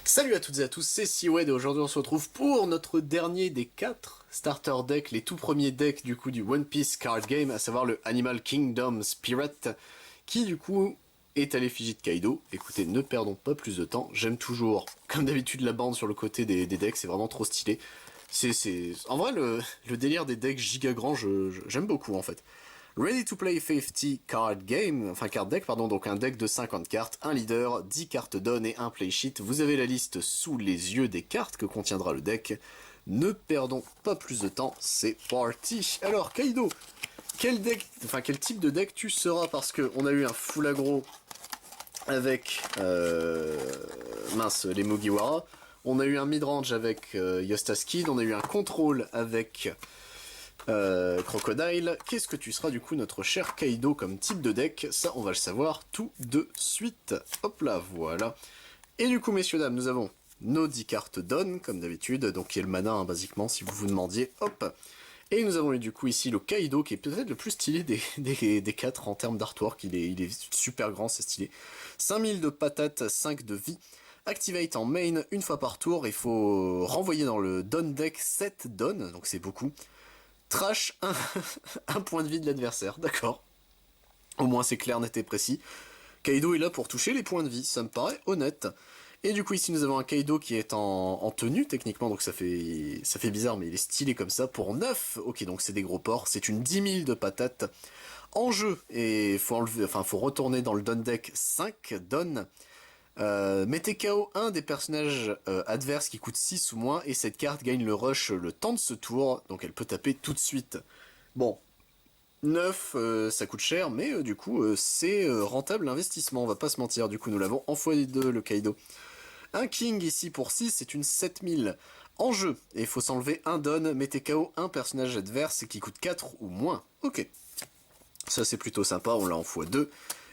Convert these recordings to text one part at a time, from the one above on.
Salut à toutes et à tous, c'est Seawed et aujourd'hui on se retrouve pour notre dernier des 4 starter decks, les tout premiers decks du coup du One Piece Card Game, à savoir le Animal Kingdom Spirit, qui du coup est à l'effigie de Kaido. Écoutez, ne perdons pas plus de temps, j'aime toujours, comme d'habitude, la bande sur le côté des decks, c'est vraiment trop stylé. En vrai, le délire des decks giga grands, j'aime beaucoup en fait. Ready to play 50 card game, enfin card deck pardon, donc un deck de 50 cartes, un leader, 10 cartes donne et un play sheet. Vous avez la liste sous les yeux des cartes que contiendra le deck. Ne perdons pas plus de temps, c'est parti. Alors Kaido, quel type de deck tu seras, parce que on a eu un full aggro avec les Mugiwara, on a eu un midrange avec Yostas Kid, on a eu un contrôle avec Crocodile. Qu'est-ce que tu seras du coup, notre cher Kaido, comme type de deck? Ça, on va le savoir tout de suite. Hop là, voilà. Et du coup, messieurs, dames, nous avons nos 10 cartes Don, comme d'habitude, donc qui est le mana, hein, basiquement, si vous vous demandiez. Hop. Et nous avons eu du coup ici le Kaido, qui est peut-être le plus stylé des 4 en termes d'artwork. Il est super grand, c'est stylé. 5000 de patates, 5 de vie. Activate en main une fois par tour. Il faut renvoyer dans le Don deck 7 Don, donc c'est beaucoup. Trash un point de vie de l'adversaire, d'accord. Au moins c'est clair, net et précis. Kaido est là pour toucher les points de vie, ça me paraît honnête. Et du coup ici nous avons un Kaido qui est en tenue techniquement, donc ça fait bizarre mais il est stylé comme ça, pour 9. Ok, donc c'est des gros porcs, c'est une 10 000 de patates en jeu, et faut retourner dans le Don deck 5 Don. Mettez KO un des personnages adverses qui coûte 6 ou moins, et cette carte gagne le rush le temps de ce tour, donc elle peut taper tout de suite. Bon, 9, ça coûte cher, mais du coup, c'est rentable investissement, on va pas se mentir. Du coup, nous l'avons en x2, le Kaido. Un King ici pour 6, c'est une 7000 en jeu, et il faut s'enlever un Don, mettez KO un personnage adverse qui coûte 4 ou moins. Ok, ça c'est plutôt sympa, on l'a en x2.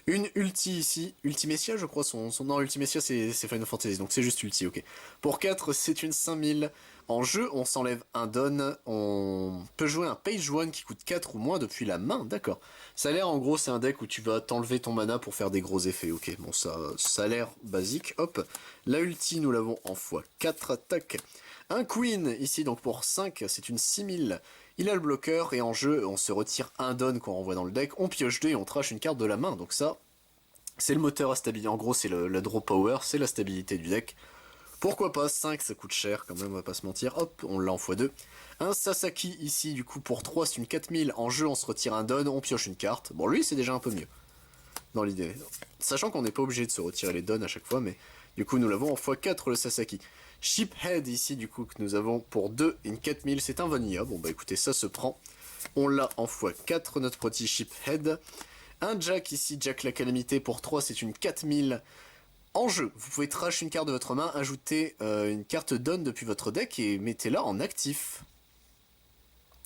Une ulti ici, Ultimecia je crois, son nom Ultimecia c'est Final Fantasy, donc c'est juste ulti, ok. Pour 4 c'est une 5000. En jeu on s'enlève un don, on peut jouer un page 1 qui coûte 4 ou moins depuis la main, d'accord. Ça a l'air en gros c'est un deck où tu vas t'enlever ton mana pour faire des gros effets, ok. Bon ça a l'air basique, hop. La ulti nous l'avons en x4, tac. Un Queen ici donc pour 5, c'est une 6000. Il a le bloqueur, et en jeu, on se retire un don qu'on renvoie dans le deck, on pioche 2 et on trash une carte de la main. Donc ça, c'est le moteur à stabilité. En gros, c'est la draw power, c'est la stabilité du deck. Pourquoi pas, 5 ça coûte cher quand même, on va pas se mentir. Hop, on l'a en x2. Un Sasaki ici, du coup, pour 3, c'est une 4000. En jeu, on se retire un don, on pioche une carte. Bon, lui, c'est déjà un peu mieux, dans l'idée. Sachant qu'on n'est pas obligé de se retirer les dons à chaque fois, mais du coup, nous l'avons en x4, le Sasaki. Shiphead ici, du coup, que nous avons pour 2, une 4000, c'est un vanilla. Bon, bah écoutez, ça se prend. On l'a en x4, notre petit Shiphead. Un Jack ici, Jack la Calamité, pour 3, c'est une 4000. En jeu, vous pouvez trash une carte de votre main, ajouter une carte don depuis votre deck et mettez-la en actif.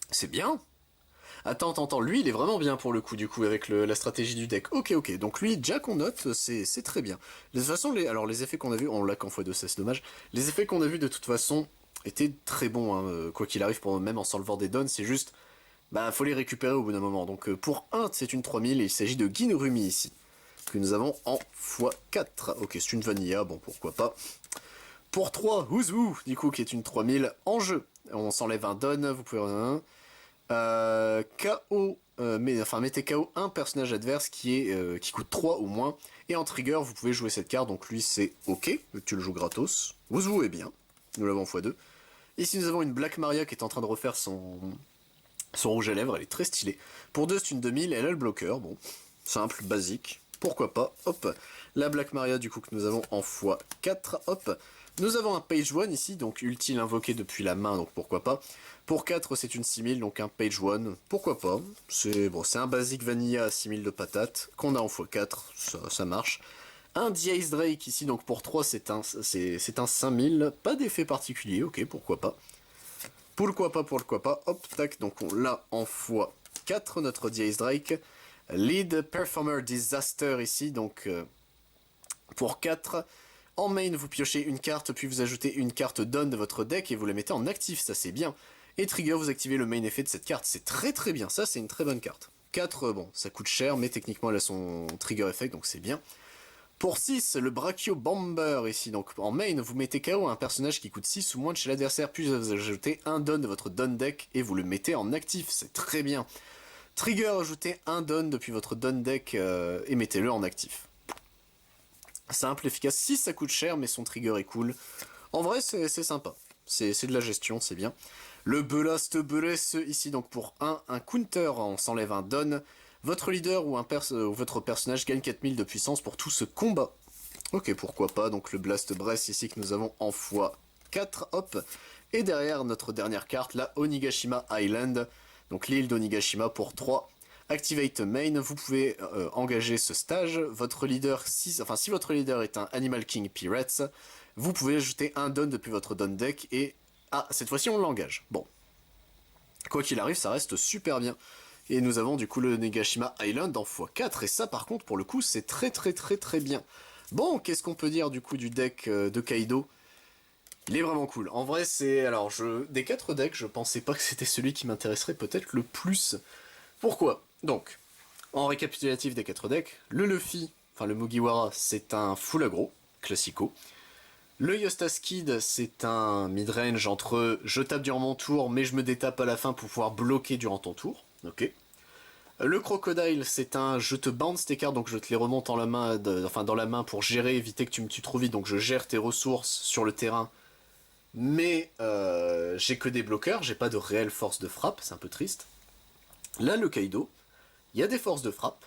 C'est bien. Attends, lui il est vraiment bien pour le coup, du coup, avec la stratégie du deck. Ok, donc lui, Jack on note, c'est très bien. De toute façon, les effets qu'on a vus, on l'a qu'en x2, c'est dommage. Les effets qu'on a vus de toute façon étaient très bons, hein, quoi qu'il arrive, même en s'enlevant des dons, c'est juste, bah faut les récupérer au bout d'un moment. Donc pour 1, c'est une 3000, et il s'agit de Ginrumi ici, que nous avons en x4. Ok, c'est une vanilla, bon pourquoi pas. Pour 3, Ouzou, du coup, qui est une 3000 en jeu. On s'enlève un don, vous pouvez... KO, mettez KO un personnage adverse qui coûte 3 ou moins, et en trigger vous pouvez jouer cette carte, donc lui c'est ok, tu le joues gratos, vous est bien, nous l'avons x2. Ici nous avons une Black Maria qui est en train de refaire son rouge à lèvres, elle est très stylée. Pour 2 c'est une 2000, elle a le bloqueur, bon, simple, basique, pourquoi pas, hop. La Black Maria du coup que nous avons en x4, hop. Nous avons un page 1 ici, donc utile invoqué depuis la main, donc pourquoi pas. Pour 4 c'est une 6000, donc un page 1, pourquoi pas. C'est un basique vanilla à 6000 de patates, qu'on a en x4, ça marche. Un Dice Drake ici, donc pour 3 c'est un 5000, pas d'effet particulier, ok, pourquoi pas. Pourquoi pas, hop, tac, donc on l'a en x4, notre Dice Drake. Lead Performer Disaster ici, donc pour 4. En main, vous piochez une carte, puis vous ajoutez une carte don de votre deck et vous la mettez en actif, ça c'est bien. Et trigger, vous activez le main effet de cette carte, c'est très bien, ça c'est une très bonne carte. 4, bon, ça coûte cher, mais techniquement elle a son trigger effect, donc c'est bien. Pour 6, le Brachio Bomber ici, donc en main, vous mettez KO un personnage qui coûte 6 ou moins de chez l'adversaire, puis vous ajoutez un don de votre don deck et vous le mettez en actif, c'est très bien. Trigger, ajoutez un don depuis votre don deck et mettez-le en actif. Simple, efficace, 6 ça coûte cher mais son trigger est cool. En vrai c'est sympa, c'est de la gestion, c'est bien. Le Belast Beless ici donc pour un counter, on s'enlève un don. Votre leader ou votre personnage gagne 4000 de puissance pour tout ce combat. Ok, pourquoi pas, donc le Blast Breath ici que nous avons en x4, hop. Et derrière notre dernière carte, la Onigashima Island, donc l'île d'Onigashima pour 3. Activate Main, vous pouvez engager ce stage. Votre leader, si votre leader est un Animal King Pirates, vous pouvez ajouter un don depuis votre don deck et... Ah, cette fois-ci on l'engage. Bon. Quoi qu'il arrive, ça reste super bien. Et nous avons du coup le Onigashima Island en x4, et ça par contre pour le coup c'est très bien. Bon, qu'est-ce qu'on peut dire du coup du deck de Kaido? Il est vraiment cool. En vrai c'est... Alors, des 4 decks, je pensais pas que c'était celui qui m'intéresserait peut-être le plus. Pourquoi? Donc, en récapitulatif des 4 decks, le Luffy, enfin le Mugiwara, c'est un full aggro, classico. Le Yostas Kid, c'est un midrange entre je tape durant mon tour, mais je me détape à la fin pour pouvoir bloquer durant ton tour. Ok. Le Crocodile, c'est un je te bounce tes cartes, donc je te les remonte dans la main pour gérer, éviter que tu me tues trop vite, donc je gère tes ressources sur le terrain. Mais j'ai que des bloqueurs, j'ai pas de réelle force de frappe, c'est un peu triste. Là, le Kaido, il y a des forces de frappe.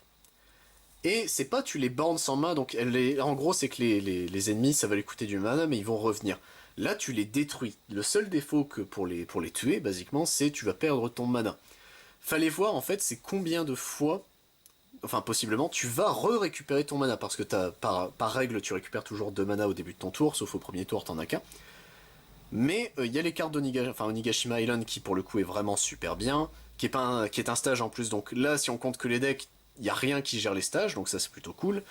Et c'est pas tu les bounces en main, donc en gros c'est que les ennemis ça va les coûter du mana mais ils vont revenir. Là tu les détruis. Le seul défaut que pour les tuer, basiquement, c'est tu vas perdre ton mana. Fallait voir en fait c'est combien de fois, enfin possiblement, tu vas récupérer ton mana, parce que par règle tu récupères toujours 2 mana au début de ton tour, sauf au premier tour t'en as qu'un. Mais il y a les cartes Onigashima Island qui pour le coup est vraiment super bien, qui est un stage en plus, donc là si on compte que les decks, il n'y a rien qui gère les stages, donc ça c'est plutôt cool.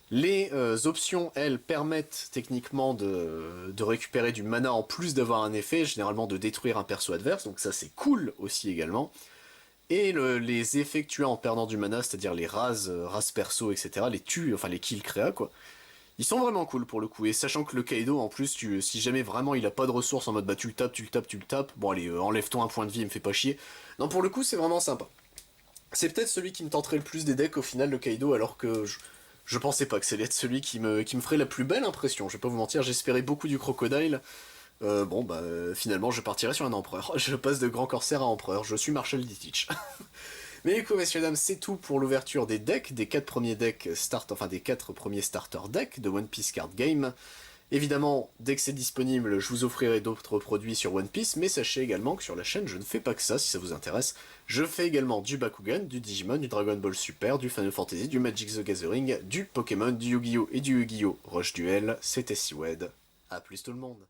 Les options, elles, permettent techniquement de récupérer du mana en plus d'avoir un effet, généralement de détruire un perso adverse, donc ça c'est cool aussi également. Et les effets que tu as en perdant du mana, c'est-à-dire les rases perso, etc., les kills créa, quoi, ils sont vraiment cool pour le coup. Et sachant que le Kaido, en plus, si jamais vraiment il a pas de ressources en mode bah tu le tapes, bon allez, enlève-toi un point de vie, il me fait pas chier. Non, pour le coup, c'est vraiment sympa. C'est peut-être celui qui me tenterait le plus des decks au final, le Kaido, alors que je pensais pas que c'est celui qui me ferait la plus belle impression. Je vais pas vous mentir, j'espérais beaucoup du Crocodile. Bon, bah, finalement, je partirai sur un empereur. Je passe de grand corsaire à empereur. Je suis Marshall Ditich. Mais du coup, messieurs, dames, c'est tout pour l'ouverture des decks, des 4 premiers decks des 4 premiers starter decks de One Piece Card Game. Évidemment, dès que c'est disponible, je vous offrirai d'autres produits sur One Piece, mais sachez également que sur la chaîne, je ne fais pas que ça, si ça vous intéresse. Je fais également du Bakugan, du Digimon, du Dragon Ball Super, du Final Fantasy, du Magic the Gathering, du Pokémon, du Yu-Gi-Oh! Et du Yu-Gi-Oh! Rush Duel. C'était Siwed. A plus tout le monde.